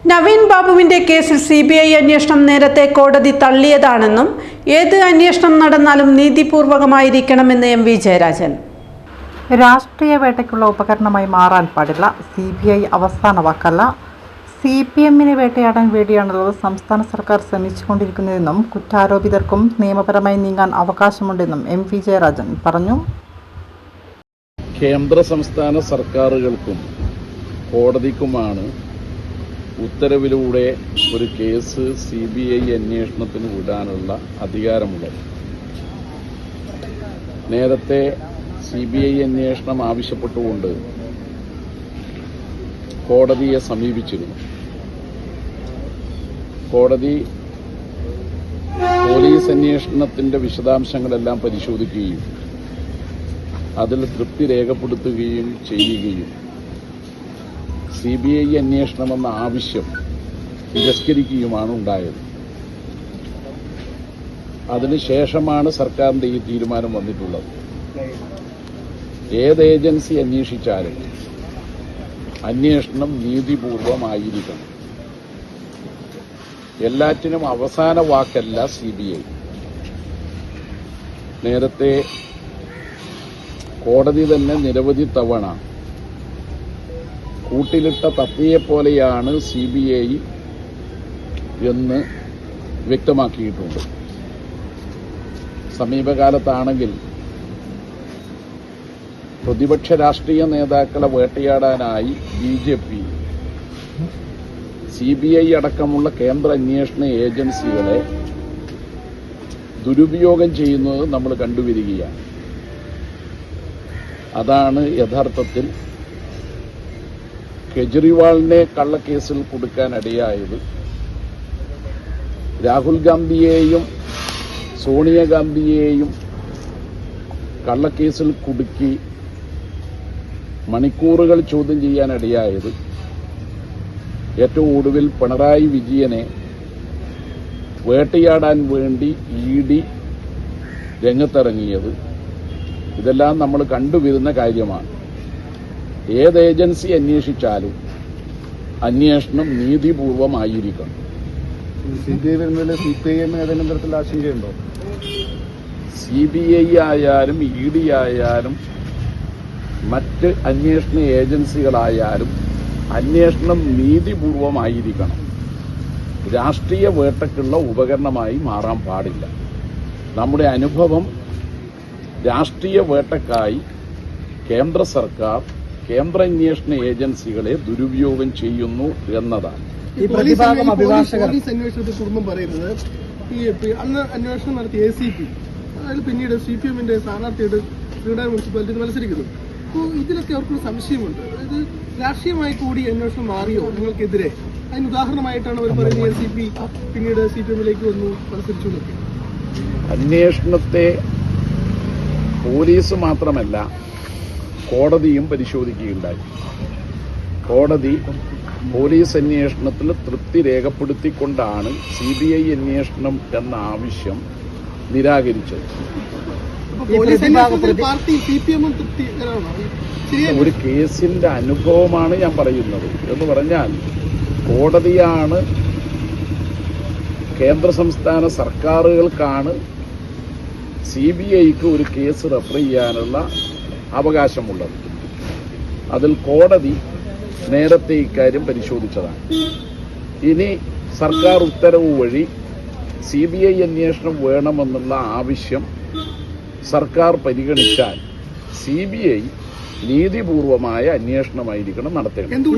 നവീൻ ബാബുവിന്റെ കേസിൽ CBI അന്വേഷണം നേരത്തെ കോടതി തള്ളിയതാണെന്നും ഏത് അന്വേഷണം നടന്നാലും നീതിപൂർവകമായിരിക്കണമെന്ന് MV ജയരാജൻ. രാഷ്ട്രീയ വേട്ടയ്ക്കുള്ള ഉപകരണമായി മാറാൻ പാടില്ല. CBI അവസാന വാക്കല്ല. CPM-നെ വേട്ടയാടാൻ വേണ്ടിയാണല്ലോ സംസ്ഥാന സർക്കാർ ശ്രമിച്ചുകൊണ്ടിരിക്കുന്നതെന്നും കുറ്റാരോപിതർക്കും നിയമപരമായി നീങ്ങാൻ അവകാശമുണ്ടെന്നും MV ജയരാജൻ പറഞ്ഞു. കേന്ദ്ര സംസ്ഥാന സർക്കാരുകൾക്കും കോടതിക്കുമാണ് ഉത്തരവിലൂടെ ഒരു കേസ് CBI അന്വേഷണത്തിന് വിടാനുള്ള അധികാരമുള്ളത്. നേരത്തെ CBI അന്വേഷണം ആവശ്യപ്പെട്ടുകൊണ്ട് കോടതിയെ സമീപിച്ചിരുന്നു. കോടതി പോലീസ് അന്വേഷണത്തിന്റെ വിശദാംശങ്ങളെല്ലാം പരിശോധിക്കുകയും അതിൽ തൃപ്തി രേഖപ്പെടുത്തുകയും ചെയ്യുകയും CBI അന്വേഷണമെന്ന ആവശ്യം തിരസ്കരിക്കുകയുമാണ് ഉണ്ടായത്. അതിനുശേഷമാണ് സർക്കാരിന്റെ ഈ തീരുമാനം വന്നിട്ടുള്ളത്. ഏത് ഏജൻസി അന്വേഷിച്ചാലും അന്വേഷണം നീതിപൂർവമായിരിക്കണം. എല്ലാറ്റിനും അവസാന വാക്കല്ല CBI. നേരത്തെ കോടതി തന്നെ നിരവധി തവണ കൂട്ടിലിട്ട തപ്പിയെപ്പോലെയാണ് CBI എന്ന് വ്യക്തമാക്കിയിട്ടുണ്ട്. സമീപകാലത്താണെങ്കിൽ പ്രതിപക്ഷ രാഷ്ട്രീയ നേതാക്കളെ വേട്ടയാടാനായി BJP CBI അടക്കമുള്ള കേന്ദ്ര അന്വേഷണ ഏജൻസികളെ ദുരുപയോഗം ചെയ്യുന്നത് നമ്മൾ കണ്ടുവരികയാണ്. അതാണ് യഥാർത്ഥത്തിൽ കെജ്രിവാളിനെ കള്ളക്കേസിൽ കൊടുക്കാനിടയായത്. രാഹുൽ ഗാന്ധിയെയും സോണിയാഗാന്ധിയെയും കള്ളക്കേസിൽ കുടുക്കി മണിക്കൂറുകൾ ചോദ്യം ചെയ്യാനിടയായത്. ഏറ്റവും ഒടുവിൽ പിണറായി വിജയനെ വേട്ടയാടാൻ വേണ്ടി ED രംഗത്തിറങ്ങിയത്. ഇതെല്ലാം നമ്മൾ കണ്ടുവരുന്ന കാര്യമാണ്. ഏത് ഏജൻസി അന്വേഷിച്ചാലും അന്വേഷണം നീതിപൂർവമായിരിക്കണം. CPM ഏതെങ്കിലും തരത്തിൽ ആശങ്കയുണ്ടോ? CBI ആയാലും ED ആയാലും മറ്റ് അന്വേഷണ ഏജൻസികളായാലും അന്വേഷണം നീതിപൂർവമായിരിക്കണം. രാഷ്ട്രീയ വേട്ടയ്ക്കുള്ള ഉപകരണമായി മാറാൻ പാടില്ല. നമ്മുടെ അനുഭവം രാഷ്ട്രീയ വേട്ടയ്ക്കായി കേന്ദ്ര സർക്കാർ കേന്ദ്ര അന്വേഷണ ഏജൻസികളെ ദുരുപയോഗം ചെയ്യുന്നു എന്നതാണ്. പോലീസ് അന്വേഷണത്തെ കുടുംബം പറയുന്നത് അന്ന് അന്വേഷണം നടത്തിയ ACP അതായത് പിന്നീട് CPM-ന്റെ സ്ഥാനാർത്ഥിയുടെ ശ്രീകാര്യം മുനിസിപ്പാലിറ്റിയിൽ മത്സരിക്കുന്നു. അപ്പോൾ ഇതിലൊക്കെ അവർക്കൊരു സംശയമുണ്ട്. അതായത് രാഷ്ട്രീയമായി കൂടി അന്വേഷണം മാറിയോ നിങ്ങൾക്കെതിരെ? അതിന് ഉദാഹരണമായിട്ടാണ് അവർ പറയുന്നത് ACP പിന്നീട് CPM-ലേക്ക് വന്നു മത്സരിച്ചു. അന്വേഷണത്തെ പോലീസ് മാത്രമല്ല കോടതിയും പരിശോധിക്കുകയുണ്ടായി. കോടതി പോലീസ് അന്വേഷണത്തിൽ തൃപ്തി രേഖപ്പെടുത്തിക്കൊണ്ടാണ് CBI അന്വേഷണം എന്ന ആവശ്യം നിരാകരിച്ചത്. ഒരു കേസിന്റെ അനുഭവമാണ് ഞാൻ പറയുന്നത്. എന്ന് പറഞ്ഞാൽ കോടതിയാണ് കേന്ദ്ര സംസ്ഥാന സർക്കാരുകൾക്കാണ് CBIക്ക് ഒരു കേസ് റെഫർ ചെയ്യാനുള്ള അവകാശമുള്ളത്. അതിൽ കോടതി നേരത്തെ ഇക്കാര്യം പരിശോധിച്ചതാണ്. ഇനി സർക്കാർ ഉത്തരവ് വഴി CBI അന്വേഷണം വേണമെന്നുള്ള ആവശ്യം സർക്കാർ പരിഗണിച്ചാൽ CBI നീതിപൂർവമായ അന്വേഷണമായിരിക്കണം നടത്തേണ്ടത്.